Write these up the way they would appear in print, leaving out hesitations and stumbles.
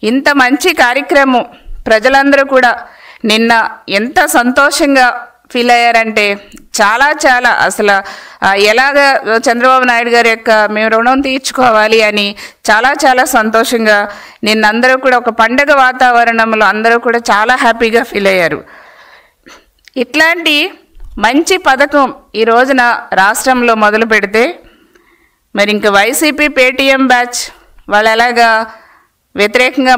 ఇంత మంచి కార్యక్రమం ప్రజలందరూ కూడా నిన్న ఎంత సంతోషంగా ఫీల్ అయ్యారంటే చాలా చాలా అసలు ఎలాగ చంద్రబాబు నాయుడు గారి యొక్క మేము రుణం తీర్చుకోవాలి అని చాలా చాలా సంతోషంగా నిన్నందరూ కూడా ఒక పండగ వాతావరణంలో అందరూ కూడా చాలా హ్యాపీగా ఫీల్ అయ్యారు. ఇట్లాంటి మంచి పథకం ఈ రోజున రాష్ట్రంలో మొదలు పెడితే మరి ఇంక వైసీపీ పేటీఎం బ్యాచ్ వాళ్ళు ఎలాగా వ్యతిరేకంగా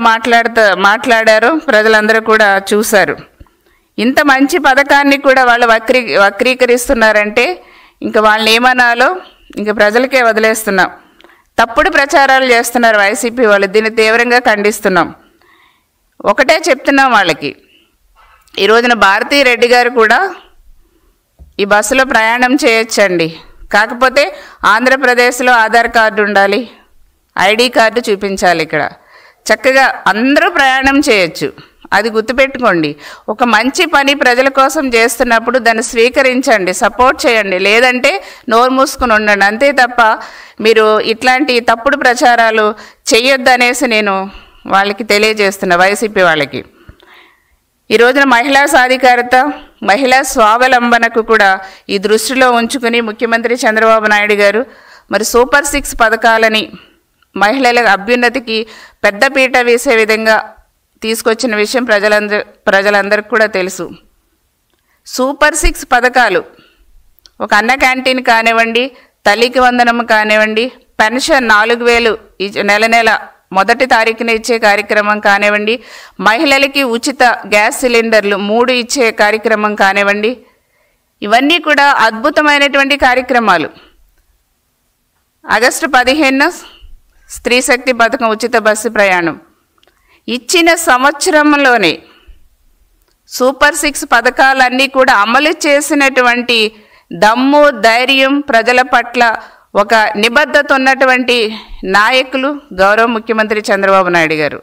మాట్లాడారో ప్రజలందరూ కూడా చూశారు. ఇంత మంచి పథకాన్ని కూడా వాళ్ళు వక్రీకరిస్తున్నారంటే ఇంక వాళ్ళని ఏమనాలో ఇంక ప్రజలకే వదిలేస్తున్నాం. తప్పుడు ప్రచారాలు చేస్తున్నారు వైసీపీ వాళ్ళు. దీన్ని తీవ్రంగా ఖండిస్తున్నాం. ఒకటే చెప్తున్నాం వాళ్ళకి, ఈ రోజున భారతీ రెడ్డి గారు కూడా ఈ బస్సులో ప్రయాణం చేయొచ్చండి. కాకపోతే ఆంధ్రప్రదేశ్లో ఆధార్ కార్డు ఉండాలి, ఐడి కార్డు చూపించాలి. ఇక్కడ చక్కగా అందరూ ప్రయాణం చేయొచ్చు. అది గుర్తుపెట్టుకోండి. ఒక మంచి పని ప్రజల కోసం చేస్తున్నప్పుడు దాన్ని స్వీకరించండి, సపోర్ట్ చేయండి. లేదంటే నోరు మూసుకుని ఉండండి. అంతే తప్ప మీరు ఇట్లాంటి తప్పుడు ప్రచారాలు చేయొద్దనేసి నేను వాళ్ళకి తెలియజేస్తున్నా, వైసీపీ వాళ్ళకి. ఈ రోజున మహిళా సాధికారత, మహిళా స్వావలంబనకు కూడా ఈ దృష్టిలో ఉంచుకుని ముఖ్యమంత్రి చంద్రబాబు నాయుడు గారు మరి సూపర్ 6 పథకాలని మహిళల అభ్యున్నతికి పెద్దపీట వేసే విధంగా తీసుకొచ్చిన విషయం ప్రజలందరికీ కూడా తెలుసు. సూపర్ 6 పథకాలు, ఒక అన్న క్యాంటీన్ కానివ్వండి, తల్లికి వందనం కానివ్వండి, పెన్షన్ 4000 నెల నెల మొదటి తారీఖున ఇచ్చే కార్యక్రమం కానివ్వండి, మహిళలకి ఉచిత గ్యాస్ సిలిండర్లు 3 ఇచ్చే కార్యక్రమం కానివ్వండి, ఇవన్నీ కూడా అద్భుతమైనటువంటి కార్యక్రమాలు. ఆగస్టు 15 స్త్రీ శక్తి పథకం ఉచిత బస్సు ప్రయాణం ఇచ్చిన సంవత్సరంలోనే సూపర్ 6 పథకాలన్నీ కూడా అమలు చేసినటువంటి దమ్ము, ధైర్యం, ప్రజల పట్ల ఒక నిబద్ధత ఉన్నటువంటి నాయకులు గౌరవ ముఖ్యమంత్రి చంద్రబాబు నాయుడు గారు.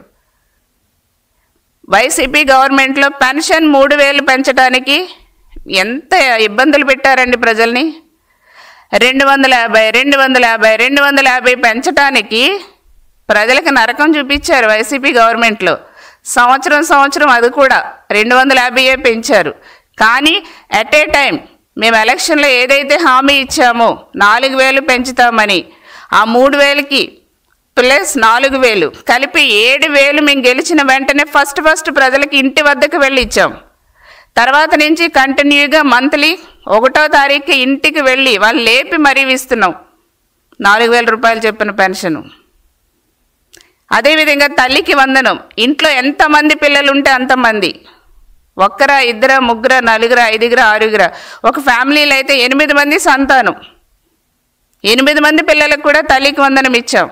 వైసీపీ గవర్నమెంట్లో పెన్షన్ 3000 పెంచడానికి ఎంత ఇబ్బందులు పెట్టారండి ప్రజల్ని. 250 పెంచడానికి ప్రజలకు నరకం చూపించారు వైసీపీ గవర్నమెంట్లో. సంవత్సరం అది కూడా 250 పెంచారు. కానీ అట్ ఏ టైం మేము ఎలక్షన్లో ఏదైతే హామీ ఇచ్చామో 4000 పెంచుతామని, ఆ 3000కి ప్లస్ 4000 కలిపి 7000 మేము గెలిచిన వెంటనే ఫస్ట్ ప్రజలకి ఇంటి వద్దకు వెళ్ళి ఇచ్చాం. తర్వాత నుంచి కంటిన్యూగా మంత్లీ 1వ తారీఖు ఇంటికి వెళ్ళి వాళ్ళు లేపి మరీ ఇస్తున్నాం 4000 రూపాయలు చెప్పిన పెన్షను. అదేవిధంగా తల్లికి వందనం, ఇంట్లో ఎంతమంది పిల్లలు ఉంటే అంతమంది, 1, 2, 3, 4, 5, 6, ఒక ఫ్యామిలీలో అయితే 8 మంది సంతానం, 8 మంది పిల్లలకు కూడా తల్లికి వందనం ఇచ్చాం.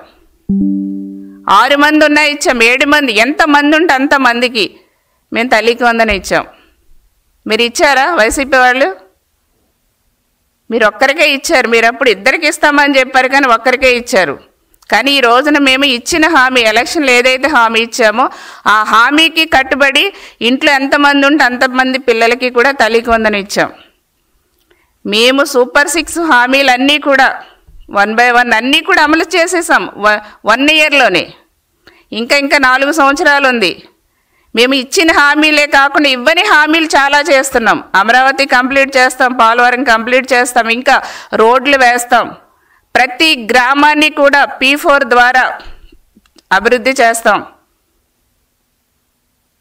6 మంది ఉన్నా ఇచ్చాం, 7 మంది, ఎంతమంది ఉంటే అంతమందికి మేము తల్లికి వందనం ఇచ్చాం. మీరు ఇచ్చారా వైసీపీ వాళ్ళు? మీరు ఒక్కరికే ఇచ్చారు. మీరు అప్పుడు ఇద్దరికి ఇస్తామని చెప్పారు కానీ ఒక్కరికే ఇచ్చారు. కానీ ఈ రోజున మేము ఇచ్చిన హామీ, ఎలక్షన్లో ఏదైతే హామీ ఇచ్చామో ఆ హామీకి కట్టుబడి ఇంట్లో ఎంతమంది ఉంటే అంతమంది పిల్లలకి కూడా తల్లికి వందనం ఇచ్చాం. మేము సూపర్ 6 హామీలన్నీ కూడా 1 by 1 అన్నీ కూడా అమలు చేసేసాం 1 ఇయర్లోనే. ఇంకా 4 సంవత్సరాలు ఉంది. మేము ఇచ్చిన హామీలే కాకుండా ఇవ్వని హామీలు చాలా చేస్తున్నాం. అమరావతి కంప్లీట్ చేస్తాం, పోలవరం కంప్లీట్ చేస్తాం, ఇంకా రోడ్లు వేస్తాం. ప్రతి గ్రామాన్ని కూడా P4 ద్వారా అభివృద్ధి చేస్తాం.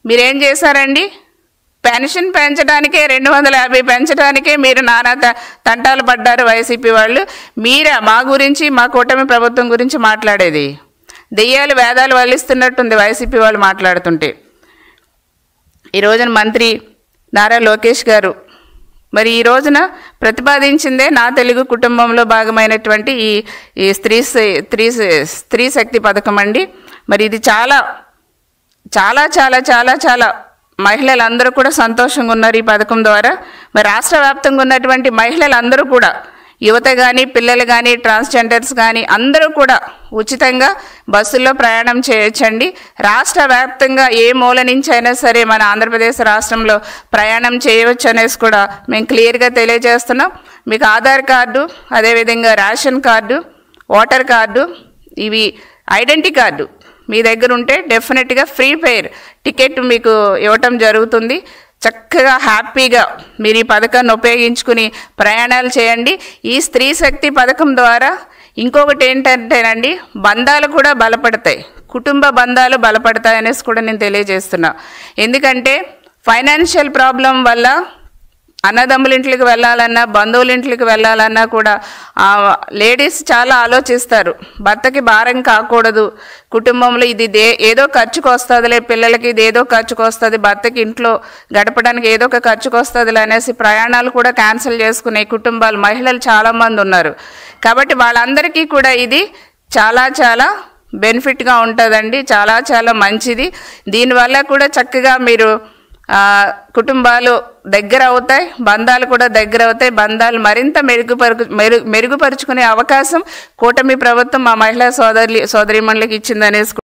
మీరేం చేశారండి? పెన్షన్ పెంచడానికే 250 పెంచడానికే మీరు నానా తంటాలు పడ్డారు వైసీపీ వాళ్ళు. మీరా మా గురించి, మా కూటమి ప్రభుత్వం గురించి మాట్లాడేది? దెయ్యాలు వేదాలు వల్లిస్తున్నట్టుంది వైసీపీ వాళ్ళు మాట్లాడుతుంటే. ఈ రోజున మంత్రి నారా లోకేష్ గారు మరి ఈ రోజున ప్రతిపాదించిందే నా తెలుగు కుటుంబంలో భాగమైనటువంటి ఈ స్త్రీ శక్తి పథకం అండి. మరి ఇది చాలా చాలా చాలా చాలా చాలా మహిళలందరూ కూడా సంతోషంగా ఉన్నారు ఈ పథకం ద్వారా. మరి రాష్ట్ర వ్యాప్తంగా ఉన్నటువంటి మహిళలందరూ కూడా, యువత కానీ, పిల్లలు కానీ, ట్రాన్స్జెండర్స్ కానీ అందరూ కూడా ఉచితంగా బస్సుల్లో ప్రయాణం చేయొచ్చండి. రాష్ట్ర వ్యాప్తంగా ఏ మూల నుంచి అయినా సరే మన ఆంధ్రప్రదేశ్ రాష్ట్రంలో ప్రయాణం చేయవచ్చు అనేసి కూడా మేము క్లియర్గా తెలియజేస్తున్నాం. మీకు ఆధార్ కార్డు, అదేవిధంగా రేషన్ కార్డు, ఓటర్ కార్డు, ఇవి ఐడెంటిటీ కార్డు మీ దగ్గర ఉంటే డెఫినెట్గా ఫ్రీ ఫెయిర్ టికెట్ మీకు ఇవ్వటం జరుగుతుంది. చక్కగా హ్యాపీగా మీరు ఈ పథకాన్ని ఉపయోగించుకుని ప్రయాణాలు చేయండి. ఈ స్త్రీ శక్తి పథకం ద్వారా ఇంకొకటి ఏంటంటేనండి, బంధాలు కూడా బలపడతాయి, కుటుంబ బంధాలు బలపడతాయి అనేసి కూడా నేను తెలియజేస్తున్నా. ఎందుకంటే ఫైనాన్షియల్ ప్రాబ్లం వల్ల అన్నదమ్ముల ఇంట్లోకి వెళ్ళాలన్నా, బంధువుల ఇంట్లోకి వెళ్ళాలన్నా కూడా లేడీస్ చాలా ఆలోచిస్తారు. భర్తకి భారం కాకూడదు, కుటుంబంలో ఇది ఏదో ఖర్చుకు వస్తుందిలే, పిల్లలకి ఇది ఏదో ఖర్చుకు వస్తుంది, భర్తకి ఇంట్లో గడపడానికి ఏదో ఒక ఖర్చుకు వస్తుందిలే అనేసి ప్రయాణాలు కూడా క్యాన్సిల్ చేసుకునే కుటుంబాలు, మహిళలు చాలామంది ఉన్నారు. కాబట్టి వాళ్ళందరికీ కూడా ఇది చాలా చాలా బెనిఫిట్గా ఉంటుందండి, చాలా చాలా మంచిది. దీనివల్ల కూడా చక్కగా మీరు కుటుంబాలు దగ్గర అవుతాయి, బంధాలు కూడా దగ్గర అవుతాయి. బంధాలు మరింత మెరుగుపరుచుకునే అవకాశం కూటమి ప్రభుత్వం మా మహిళా సోదరీమణులకు ఇచ్చిందనేసి